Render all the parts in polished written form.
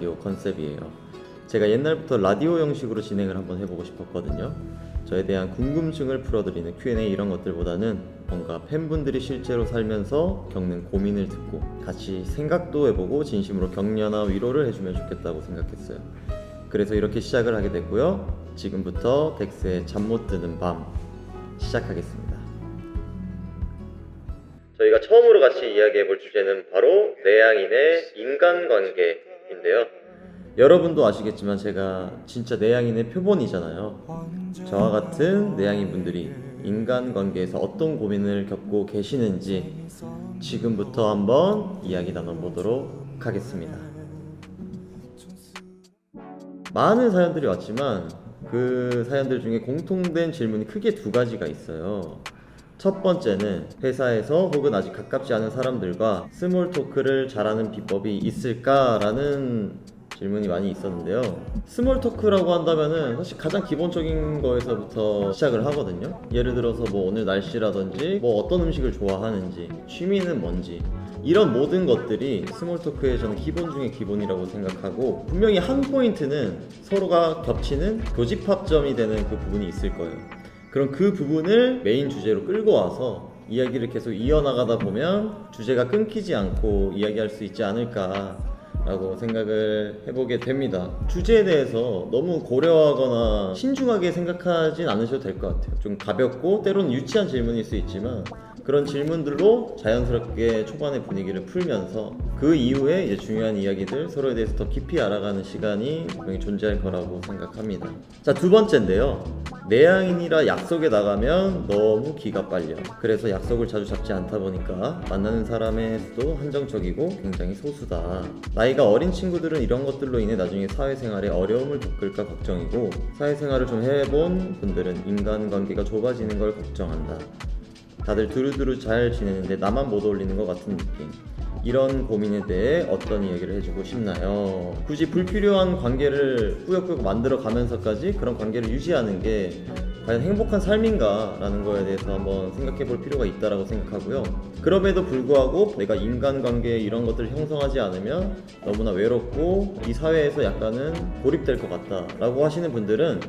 라디오 컨셉이에요. 제가 옛날부터 라디오 형식으로 진행을 한번 해보고 싶었거든요. 저에 대한 궁금증을 풀어드리는 Q&A 이런 것들보다는 뭔가 팬분들이 실제로 살면서 겪는 고민을 듣고 같이 생각도 해보고 진심으로 격려나 위로를 해주면 좋겠다고 생각했어요. 그래서 이렇게 시작을 하게 됐고요. 지금부터 덱스의 잠 못 드는 밤 시작하겠습니다. 저희가 처음으로 같이 이야기해볼 주제는 바로 내향인의 인간관계인데요. 여러분도 아시겠지만 제가 진짜 내향인의 표본이잖아요. 저와 같은 내향인 분들이 인간관계에서 어떤 고민을 겪고 계시는지 지금부터 한번 이야기 나눠보도록 하겠습니다. 많은 사연들이 왔지만 그 사연들 중에 공통된 질문이 크게 두 가지가 있어요. 첫 번째는 회사에서 혹은 아직 가깝지 않은 사람들과 스몰 토크를 잘하는 비법이 있을까라는 질문이 많이 있었는데요. 스몰 토크라고 한다면은 사실 가장 기본적인 거에서부터 시작을 하거든요. 예를 들어서 뭐 오늘 날씨라든지 뭐 어떤 음식을 좋아하는지, 취미는 뭔지, 이런 모든 것들이 스몰 토크의 저는 기본 중에 기본이라고 생각하고, 분명히 한 포인트는 서로가 겹치는 교집합점이 되는 그 부분이 있을 거예요. 그럼 그 부분을 메인 주제로 끌고 와서 이야기를 계속 이어나가다 보면 주제가 끊기지 않고 이야기할 수 있지 않을까 라고 생각을 해보게 됩니다. 주제에 대해서 너무 고려하거나 신중하게 생각하진 않으셔도 될 것 같아요. 좀 가볍고 때로는 유치한 질문일 수 있지만 그런 질문들로 자연스럽게 초반의 분위기를 풀면서 그 이후에 이제 중요한 이야기들, 서로에 대해서 더 깊이 알아가는 시간이 분명히 존재할 거라고 생각합니다. 자, 두 번째인데요. 내향인이라 약속에 나가면 너무 기가 빨려. 그래서 약속을 자주 잡지 않다 보니까 만나는 사람의 수도 한정적이고 굉장히 소수다. 나이가 어린 친구들은 이런 것들로 인해 나중에 사회생활에 어려움을 겪을까 걱정이고, 사회생활을 좀 해본 분들은 인간관계가 좁아지는 걸 걱정한다. 다들 두루두루 잘 지내는데 나만 못 어울리는 것 같은 느낌. 이런 고민에 대해 어떤 이야기를 해주고 싶나요? 굳이 불필요한 관계를 꾸역꾸역 만들어 가면서까지 그런 관계를 유지하는 게 과연 행복한 삶인가? 라는 거에 대해서 한번 생각해 볼 필요가 있다고 생각하고요. 그럼에도 불구하고 내가 인간관계에 이런 것들을 형성하지 않으면 너무나 외롭고 이 사회에서 약간은 고립될 것 같다 라고 하시는 분들은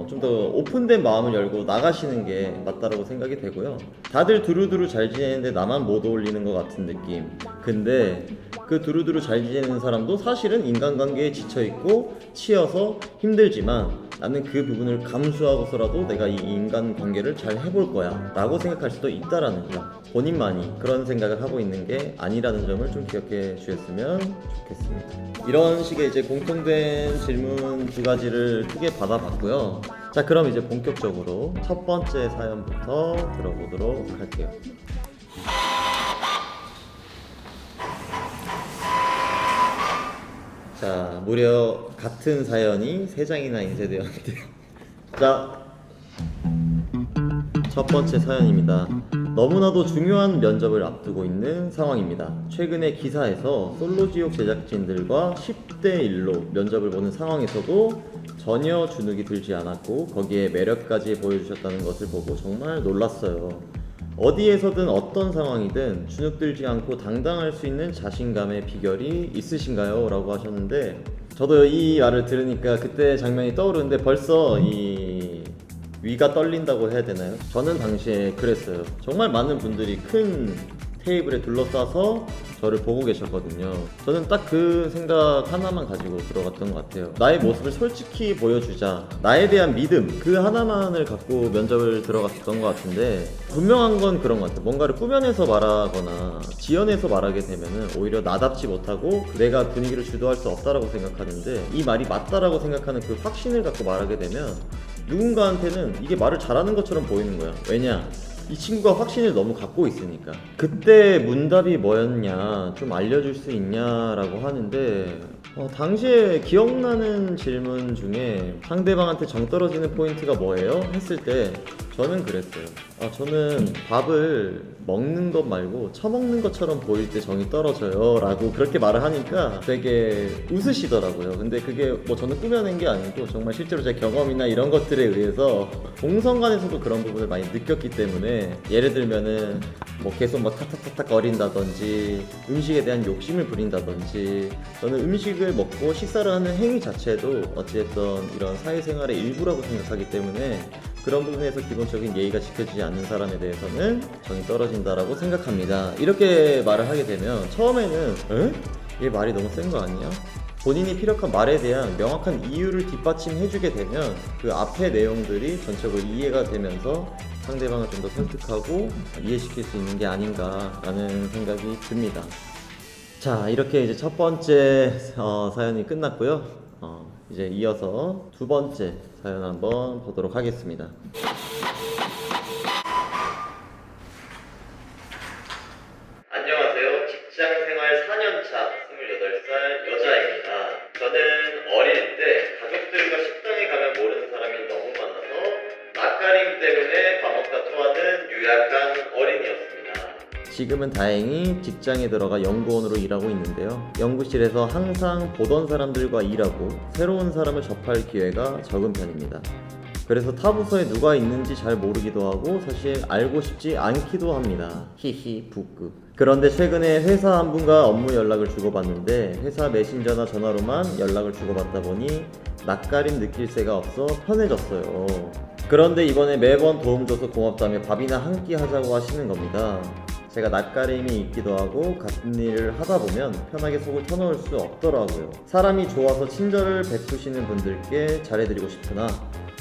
좀 더 오픈된 마음을 열고 나가시는 게 맞다라고 생각이 되고요. 다들 두루두루 잘 지내는데 나만 못 어울리는 것 같은 느낌. 근데 그 두루두루 잘 지내는 사람도 사실은 인간관계에 지쳐있고 치여서 힘들지만 나는 그 부분을 감수하고서라도 내가 이 인간관계를 잘 해볼 거야 라고 생각할 수도 있다라는 점, 본인만이 그런 생각을 하고 있는 게 아니라는 점을 좀 기억해 주셨으면 좋겠습니다. 이런 식의 이제 공통된 질문 두 가지를 크게 받아봤고요. 자, 그럼 이제 본격적으로 첫 번째 사연부터 들어보도록 할게요. 자, 무려 같은 사연이 3장이나 인쇄되었는데요. 자, 첫 번째 사연입니다. 너무나도 중요한 면접을 앞두고 있는 상황입니다. 최근에 기사에서 솔로지옥 제작진들과 10대 1로 면접을 보는 상황에서도 전혀 주눅이 들지 않았고 거기에 매력까지 보여주셨다는 것을 보고 정말 놀랐어요. 어디에서든 어떤 상황이든 주눅들지 않고 당당할 수 있는 자신감의 비결이 있으신가요? 라고 하셨는데, 저도 이 말을 들으니까 그때 장면이 떠오르는데 벌써 이 위가 떨린다고 해야 되나요? 저는 당시에 그랬어요. 정말 많은 분들이 큰 테이블에 둘러싸서 저를 보고 계셨거든요. 저는 딱 그 생각 하나만 가지고 들어갔던 것 같아요. 나의 모습을 솔직히 보여주자, 나에 대한 믿음, 그 하나만을 갖고 면접을 들어갔던 것 같은데, 분명한 건 그런 것 같아요. 뭔가를 꾸며내서 말하거나 지어내서 말하게 되면은 오히려 나답지 못하고 내가 분위기를 주도할 수 없다라고 생각하는데, 이 말이 맞다라고 생각하는 그 확신을 갖고 말하게 되면 누군가한테는 이게 말을 잘하는 것처럼 보이는 거야. 왜냐? 이 친구가 확신을 너무 갖고 있으니까. 그때 문답이 뭐였냐, 좀 알려줄 수 있냐라고 하는데, 당시에 기억나는 질문 중에 상대방한테 정 떨어지는 포인트가 뭐예요? 했을 때 저는 그랬어요. 저는 밥을 먹는 것 말고 처먹는 것처럼 보일 때 정이 떨어져요 라고 그렇게 말을 하니까 되게 웃으시더라고요. 근데 그게 뭐 저는 꾸며낸 게 아니고 정말 실제로 제 경험이나 이런 것들에 의해서 동성간에서도 그런 부분을 많이 느꼈기 때문에, 예를 들면은 뭐 계속 막 탁탁탁탁 거린다든지 음식에 대한 욕심을 부린다든지, 저는 음식을 먹고 식사를 하는 행위 자체도 어찌됐든 이런 사회생활의 일부라고 생각하기 때문에 그런 부분에서 기본적인 예의가 지켜지지 않는 사람에 대해서는 정이 떨어진다라고 생각합니다. 이렇게 말을 하게 되면 처음에는 에? 얘 말이 너무 센 거 아니야? 본인이 피력한 말에 대한 명확한 이유를 뒷받침해주게 되면 그 앞의 내용들이 전적으로 이해가 되면서 상대방을 좀 더 설득하고 이해시킬 수 있는 게 아닌가라는 생각이 듭니다. 자, 이렇게 이제 첫 번째 사연이 끝났고요. 이제 이어서 두 번째 사연 한번 보도록 하겠습니다. 안녕하세요. 직장생활 4년차 28살 여자입니다. 저는 어릴 때 가족들과 식당에 가면 모르는 사람이 너무 많아서 낯가림 때문에 밥 먹다 토하는 유약한 어린이였습니다. 지금은 다행히 직장에 들어가 연구원으로 일하고 있는데요. 연구실에서 항상 보던 사람들과 일하고 새로운 사람을 접할 기회가 적은 편입니다. 그래서 타 부서에 누가 있는지 잘 모르기도 하고 사실 알고 싶지 않기도 합니다. 히히 부끄. 그런데 최근에 회사 한 분과 업무 연락을 주고받는데 회사 메신저나 전화로만 연락을 주고받다 보니 낯가림 느낄 새가 없어 편해졌어요. 그런데 이번에 매번 도움 줘서 고맙다며 밥이나 한 끼 하자고 하시는 겁니다. 제가 낯가림이 있기도 하고 같은 일을 하다 보면 편하게 속을 터놓을 수 없더라고요. 사람이 좋아서 친절을 베푸시는 분들께 잘해드리고 싶으나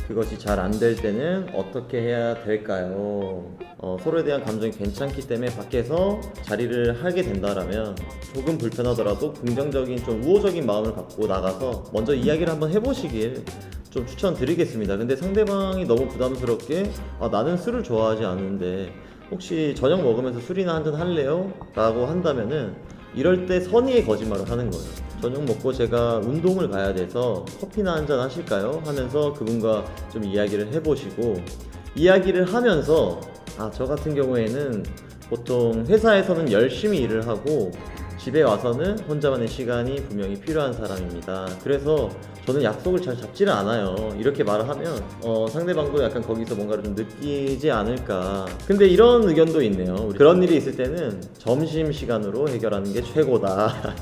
그것이 잘 안 될 때는 어떻게 해야 될까요? 서로에 대한 감정이 괜찮기 때문에 밖에서 자리를 하게 된다라면 조금 불편하더라도 긍정적인 좀 우호적인 마음을 갖고 나가서 먼저 이야기를 한번 해보시길 좀 추천드리겠습니다. 근데 상대방이 너무 부담스럽게 나는 술을 좋아하지 않는데 혹시 저녁 먹으면서 술이나 한잔 할래요? 라고 한다면은 이럴 때 선의의 거짓말을 하는 거예요. 저녁 먹고 제가 운동을 가야 돼서 커피나 한잔 하실까요? 하면서 그분과 좀 이야기를 해보시고, 이야기를 하면서 저 같은 경우에는 보통 회사에서는 열심히 일을 하고 집에 와서는 혼자만의 시간이 분명히 필요한 사람입니다. 그래서 저는 약속을 잘 잡지를 않아요. 이렇게 말을 하면 상대방도 약간 거기서 뭔가를 좀 느끼지 않을까. 근데 이런 의견도 있네요. 그런 일이 있을 때는 점심시간으로 해결하는 게 최고다.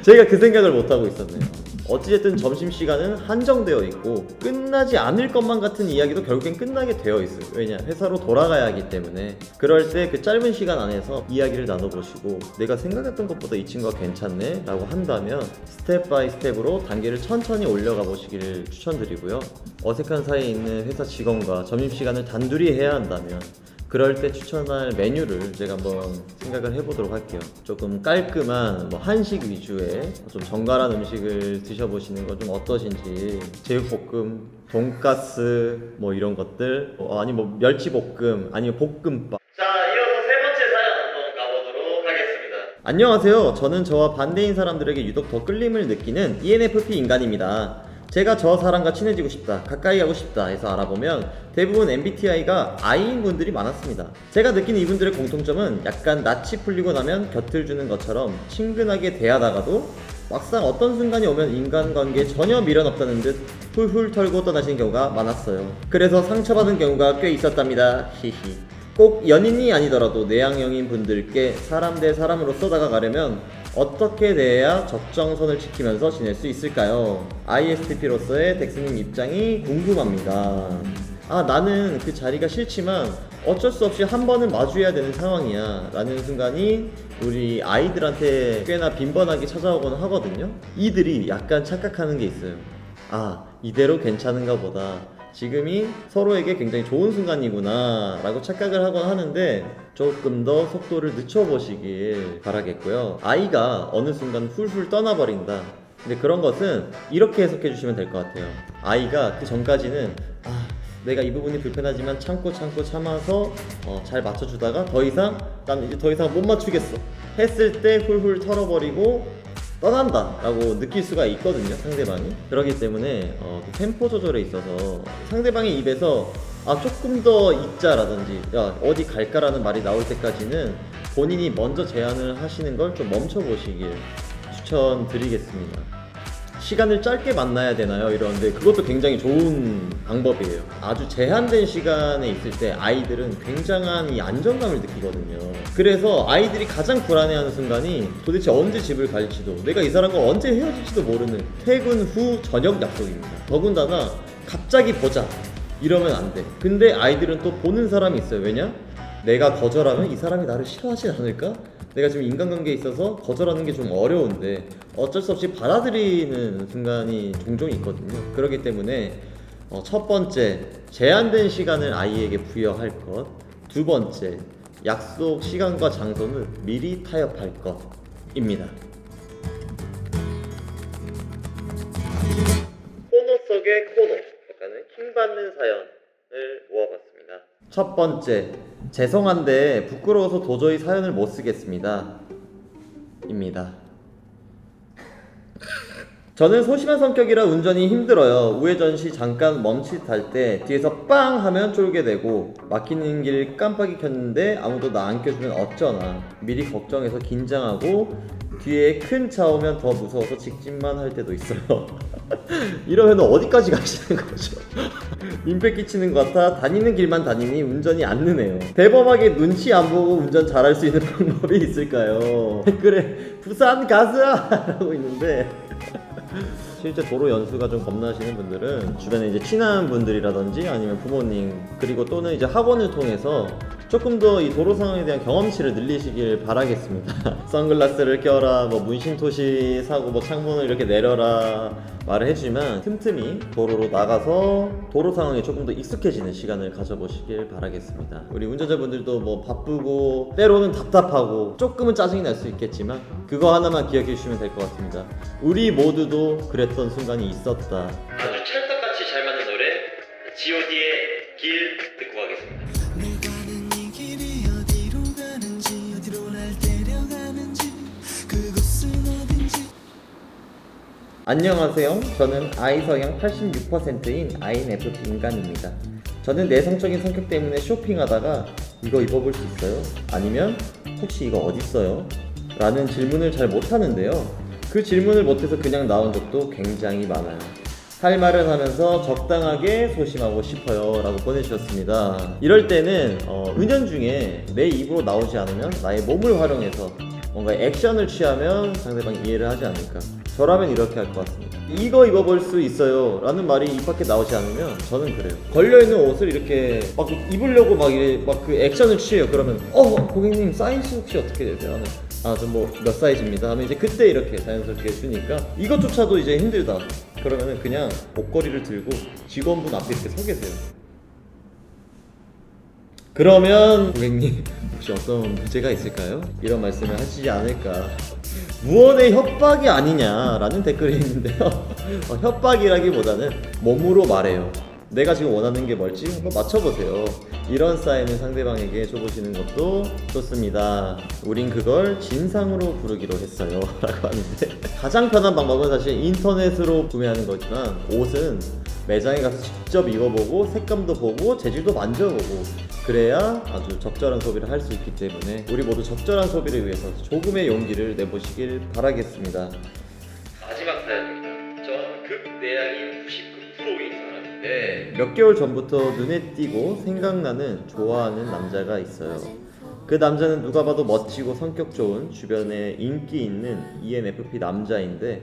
제가 그 생각을 못하고 있었네요. 어찌됐든 점심시간은 한정되어 있고 끝나지 않을 것만 같은 이야기도 결국엔 끝나게 되어 있어요. 왜냐? 회사로 돌아가야 하기 때문에. 그럴 때 그 짧은 시간 안에서 이야기를 나눠보시고 내가 생각했던 것보다 이 친구가 괜찮네 라고 한다면 스텝 바이 스텝으로 단계를 천천히 올려가 보시기를 추천드리고요. 어색한 사이에 있는 회사 직원과 점심시간을 단둘이 해야 한다면 그럴 때 추천할 메뉴를 제가 한번 생각을 해보도록 할게요. 조금 깔끔한 한식 위주의 좀 정갈한 음식을 드셔보시는 건 좀 어떠신지. 제육볶음, 돈가스 이런 것들, 아니면 멸치볶음, 아니면 볶음밥. 자, 이어서 세 번째 사연 한번 가보도록 하겠습니다. 안녕하세요. 저는 저와 반대인 사람들에게 유독 더 끌림을 느끼는 ENFP 인간입니다. 제가 저 사람과 친해지고 싶다, 가까이 가고 싶다 해서 알아보면 대부분 MBTI가 I인 분들이 많았습니다. 제가 느끼는 이분들의 공통점은 약간 낯이 풀리고 나면 곁을 주는 것처럼 친근하게 대하다가도 막상 어떤 순간이 오면 인간관계에 전혀 미련 없다는 듯 훌훌 털고 떠나시는 경우가 많았어요. 그래서 상처받은 경우가 꽤 있었답니다. 히히. 꼭 연인이 아니더라도 내향형인 분들께 사람 대 사람으로서 다가가려면 어떻게 대해야 적정선을 지키면서 지낼 수 있을까요? ISTP로서의 덱스님 입장이 궁금합니다. 나는 그 자리가 싫지만 어쩔 수 없이 한 번은 마주해야 되는 상황이야 라는 순간이 우리 아이들한테 꽤나 빈번하게 찾아오곤 하거든요. 이들이 약간 착각하는 게 있어요. 이대로 괜찮은가 보다, 지금이 서로에게 굉장히 좋은 순간이구나 라고 착각을 하곤 하는데 조금 더 속도를 늦춰보시길 바라겠고요. 아이가 어느 순간 훌훌 떠나버린다. 근데 그런 것은 이렇게 해석해 주시면 될 것 같아요. 아이가 그 전까지는 내가 이 부분이 불편하지만 참고 참아서 잘 맞춰주다가 난 이제 더 이상 못 맞추겠어 했을 때 훌훌 털어버리고 떠난다 라고 느낄 수가 있거든요, 상대방이. 그렇기 때문에 그 템포 조절에 있어서 상대방의 입에서 조금 더 있자라든지 야 어디 갈까라는 말이 나올 때까지는 본인이 먼저 제안을 하시는 걸 좀 멈춰보시길 추천드리겠습니다. 시간을 짧게 만나야 되나요? 이러는데 그것도 굉장히 좋은 방법이에요. 아주 제한된 시간에 있을 때 아이들은 굉장한 이 안정감을 느끼거든요. 그래서 아이들이 가장 불안해하는 순간이 도대체 언제 집을 갈지도, 내가 이 사람과 언제 헤어질지도 모르는 퇴근 후 저녁 약속입니다. 더군다나 갑자기 보자 이러면 안 돼. 근데 아이들은 또 보는 사람이 있어요. 왜냐? 내가 거절하면 이 사람이 나를 싫어하지 않을까? 내가 지금 인간관계에 있어서 거절하는 게 좀 어려운데 어쩔 수 없이 받아들이는 순간이 종종 있거든요. 그렇기 때문에 첫 번째, 제한된 시간을 아이에게 부여할 것. 두 번째, 약속 시간과 장소는 미리 타협할 것입니다. 코너 속의 코너, 약간의 킹받는 사연을 모아봤습니다. 첫 번째, 죄송한데 부끄러워서 도저히 사연을 못 쓰겠습니다. 입니다. 저는 소심한 성격이라 운전이 힘들어요. 우회전 시 잠깐 멈칫할 때 뒤에서 빵 하면 쫄게 되고 막히는 길 깜빡이 켰는데 아무도 나 안 켜주면 어쩌나 미리 걱정해서 긴장하고 뒤에 큰 차 오면 더 무서워서 직진만 할 때도 있어요. 이러면 어디까지 가시는 거죠? 민폐 끼치는 것 같아 다니는 길만 다니니 운전이 안 느네요. 대범하게 눈치 안 보고 운전 잘할 수 있는 방법이 있을까요? 댓글에 부산 가자! 라고 있는데 실제 도로 연수가 좀 겁나시는 분들은 주변에 이제 친한 분들이라든지 아니면 부모님 그리고 또는 이제 학원을 통해서 조금 더 이 도로 상황에 대한 경험치를 늘리시길 바라겠습니다. 선글라스를 껴라, 뭐 문신토시 사고 뭐 창문을 이렇게 내려라 말을 해주지만 틈틈이 도로로 나가서 도로 상황에 조금 더 익숙해지는 시간을 가져보시길 바라겠습니다. 우리 운전자분들도 뭐 바쁘고 때로는 답답하고 조금은 짜증이 날 수 있겠지만 그거 하나만 기억해 주시면 될 것 같습니다. 우리 모두도 그랬던 순간이 있었다. 아주 찰떡같이 잘 맞는 노래 G.O.D의 길 듣고 가겠습니다. 안녕하세요. 저는 I 성향 86%인 INFP 인간입니다. 저는 내성적인 성격 때문에 쇼핑하다가 이거 입어볼 수 있어요? 아니면 혹시 이거 어딨어요? 라는 질문을 잘 못하는데요. 그 질문을 못해서 그냥 나온 적도 굉장히 많아요. 할 말은 하면서 적당하게 소심하고 싶어요 라고 보내주셨습니다. 이럴 때는 은연중에 내 입으로 나오지 않으면 나의 몸을 활용해서 뭔가 액션을 취하면 상대방이 이해를 하지 않을까. 저라면 이렇게 할 것 같습니다. 이거 입어볼 수 있어요 라는 말이 입 밖에 나오지 않으면 저는 그래요. 걸려있는 옷을 이렇게 막 입으려고 막 그 액션을 취해요. 그러면 고객님 사이즈 혹시 어떻게 되세요? 하는 저 뭐 몇 사이즈입니다 하면 이제 그때 이렇게 자연스럽게 해주니까 이것조차도 이제 힘들다 그러면은 그냥 목걸이를 들고 직원분 앞에 이렇게 서 계세요. 그러면 고객님 혹시 어떤 문제가 있을까요? 이런 말씀을 하시지 않을까. 무언의 협박이 아니냐라는 댓글이 있는데요. 협박이라기보다는 몸으로 말해요. 내가 지금 원하는 게 뭘지 한번 맞춰보세요. 이런 사인을 상대방에게 줘보시는 것도 좋습니다. 우린 그걸 진상으로 부르기로 했어요 라고 하는데 가장 편한 방법은 사실 인터넷으로 구매하는 거지만 옷은 매장에 가서 직접 입어보고 색감도 보고 재질도 만져보고 그래야 아주 적절한 소비를 할 수 있기 때문에 우리 모두 적절한 소비를 위해서 조금의 용기를 내보시길 바라겠습니다. 마지막 사연입니다. 전 극내향인 99%인 사람인데 몇 개월 전부터 눈에 띄고 생각나는 좋아하는 남자가 있어요. 그 남자는 누가 봐도 멋지고 성격 좋은 주변에 인기 있는 ENFP 남자인데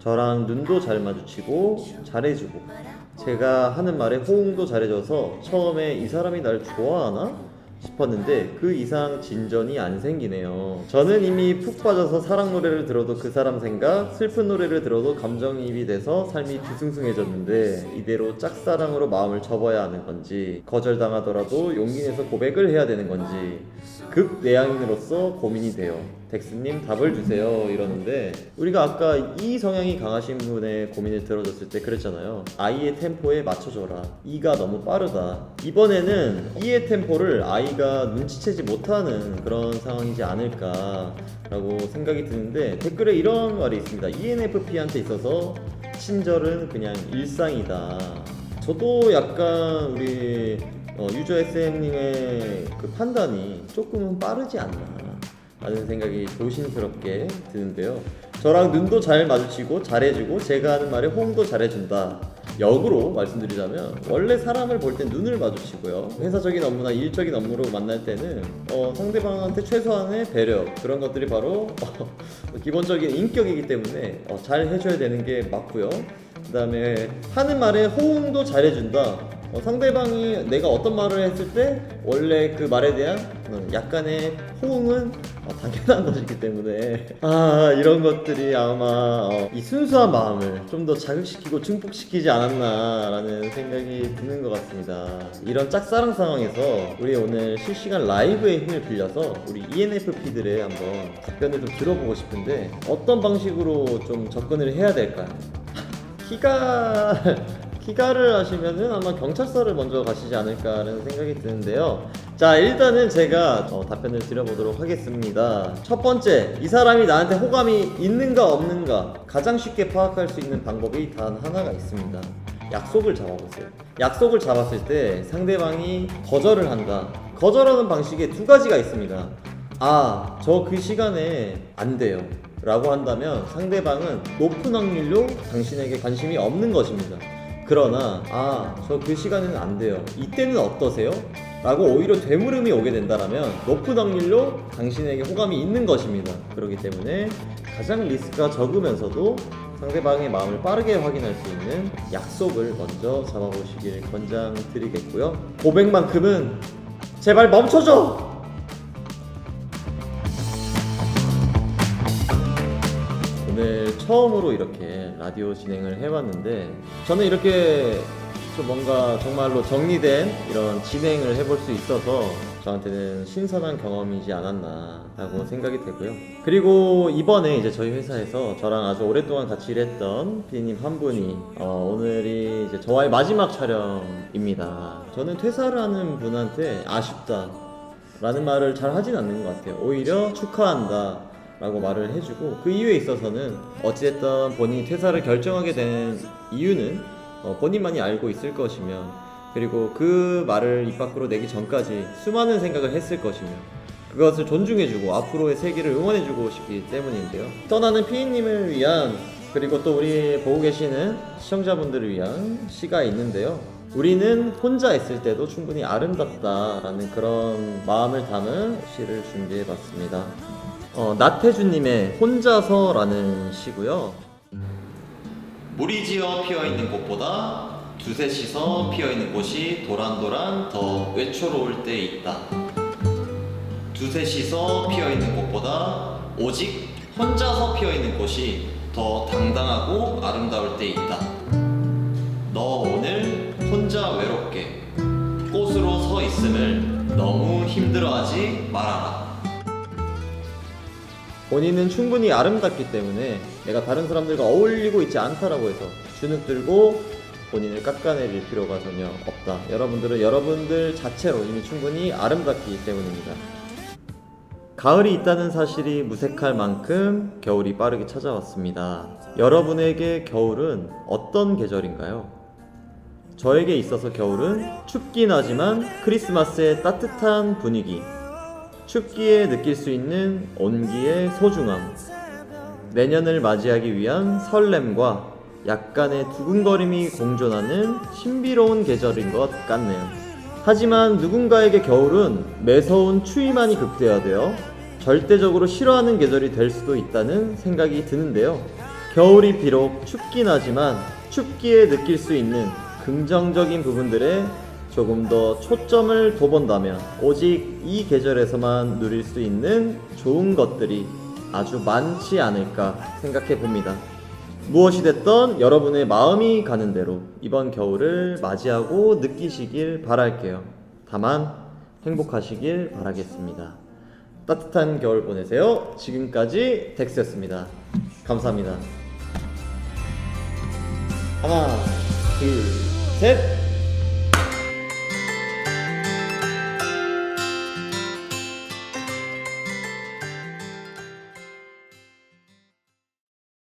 저랑 눈도 잘 마주치고 잘해주고 제가 하는 말에 호응도 잘해줘서 처음에 이 사람이 날 좋아하나 싶었는데 그 이상 진전이 안 생기네요. 저는 이미 푹 빠져서 사랑 노래를 들어도 그 사람 생각, 슬픈 노래를 들어도 감정이입이 돼서 삶이 뒤숭숭해졌는데 이대로 짝사랑으로 마음을 접어야 하는 건지 거절당하더라도 용기 내서 고백을 해야 되는 건지 극내향인으로서 고민이 돼요. 덱스님 답을 주세요 이러는데 우리가 아까 이 성향이 강하신 분의 고민을 들어줬을 때 그랬잖아요. I의 템포에 맞춰줘라. E가 너무 빠르다. 이번에는 E의 템포를 I가 눈치채지 못하는 그런 상황이지 않을까 라고 생각이 드는데 댓글에 이런 말이 있습니다. ENFP한테 있어서 친절은 그냥 일상이다. 저도 약간 우리 유저 SM님의 그 판단이 조금은 빠르지 않나 라는 생각이 조심스럽게 드는데요. 저랑 눈도 잘 마주치고 잘해주고 제가 하는 말에 호응도 잘해준다. 역으로 말씀드리자면 원래 사람을 볼 땐 눈을 마주치고요, 회사적인 업무나 일적인 업무로 만날 때는 상대방한테 최소한의 배려, 그런 것들이 바로 기본적인 인격이기 때문에 잘 해줘야 되는 게 맞고요. 그 다음에 하는 말에 호응도 잘해준다. 상대방이 내가 어떤 말을 했을 때 원래 그 말에 대한 약간의 호응은 당연한 것이기 때문에 이런 것들이 아마 이 순수한 마음을 좀 더 자극시키고 증폭시키지 않았나라는 생각이 드는 것 같습니다. 이런 짝사랑 상황에서 우리 오늘 실시간 라이브의 힘을 빌려서 우리 ENFP들의 한번 답변을 좀 들어보고 싶은데 어떤 방식으로 좀 접근을 해야 될까요? 키가를 하시면은 아마 경찰서를 먼저 가시지 않을까라는 생각이 드는데요. 자, 일단은 제가 답변을 드려보도록 하겠습니다. 첫 번째, 이 사람이 나한테 호감이 있는가 없는가 가장 쉽게 파악할 수 있는 방법이 단 하나가 있습니다. 약속을 잡아보세요. 약속을 잡았을 때 상대방이 거절을 한다. 거절하는 방식에 두 가지가 있습니다. 저 그 시간에 안 돼요 라고 한다면 상대방은 높은 확률로 당신에게 관심이 없는 것입니다. 그러나 저 그 시간에는 안 돼요, 이때는 어떠세요? 라고 오히려 되물음이 오게 된다면 높은 확률로 당신에게 호감이 있는 것입니다. 그렇기 때문에 가장 리스크가 적으면서도 상대방의 마음을 빠르게 확인할 수 있는 약속을 먼저 잡아보시길 권장드리겠고요. 고백만큼은 제발 멈춰줘! 오늘 처음으로 이렇게 라디오 진행을 해봤는데 저는 이렇게 좀 뭔가 정말로 정리된 이런 진행을 해볼 수 있어서 저한테는 신선한 경험이지 않았나 라고 생각이 되고요. 그리고 이번에 이제 저희 회사에서 저랑 아주 오랫동안 같이 일했던 PD님 한 분이 오늘이 이제 저와의 마지막 촬영입니다. 저는 퇴사를 하는 분한테 아쉽다 라는 말을 잘 하진 않는 것 같아요. 오히려 축하한다 라고 말을 해주고, 그 이유에 있어서는 어찌됐든 본인이 퇴사를 결정하게 된 이유는 본인만이 알고 있을 것이며, 그리고 그 말을 입 밖으로 내기 전까지 수많은 생각을 했을 것이며 그것을 존중해주고 앞으로의 세계를 응원해주고 싶기 때문인데요. 떠나는 피디님을 위한, 그리고 또 우리 보고 계시는 시청자분들을 위한 시가 있는데요. 우리는 혼자 있을 때도 충분히 아름답다라는 그런 마음을 담은 시를 준비해봤습니다. 나태주님의 혼자서라는 시고요. 물이 지어 피어있는 곳보다 두셋이서 피어있는 곳이 도란도란 더 외초로울 때 있다. 두셋이서 피어있는 곳보다 오직 혼자서 피어있는 곳이 더 당당하고 아름다울 때 있다. 너 오늘 혼자 외롭게 꽃으로 서 있음을 너무 힘들어하지 말아라. 본인은 충분히 아름답기 때문에 내가 다른 사람들과 어울리고 있지 않다라고 해서 주눅 들고 본인을 깎아내릴 필요가 전혀 없다. 여러분들은 여러분들 자체로 이미 충분히 아름답기 때문입니다. 가을이 있다는 사실이 무색할 만큼 겨울이 빠르게 찾아왔습니다. 여러분에게 겨울은 어떤 계절인가요? 저에게 있어서 겨울은 춥긴 하지만 크리스마스의 따뜻한 분위기, 춥기에 느낄 수 있는 온기의 소중함, 내년을 맞이하기 위한 설렘과 약간의 두근거림이 공존하는 신비로운 계절인 것 같네요. 하지만 누군가에게 겨울은 매서운 추위만이 극대화되어 절대적으로 싫어하는 계절이 될 수도 있다는 생각이 드는데요. 겨울이 비록 춥긴 하지만 춥기에 느낄 수 있는 긍정적인 부분들에 조금 더 초점을 둬본다면 오직 이 계절에서만 누릴 수 있는 좋은 것들이 아주 많지 않을까 생각해 봅니다. 무엇이 됐던 여러분의 마음이 가는 대로 이번 겨울을 맞이하고 느끼시길 바랄게요. 다만 행복하시길 바라겠습니다. 따뜻한 겨울 보내세요. 지금까지 덱스였습니다. 감사합니다. 하나, 둘, 셋.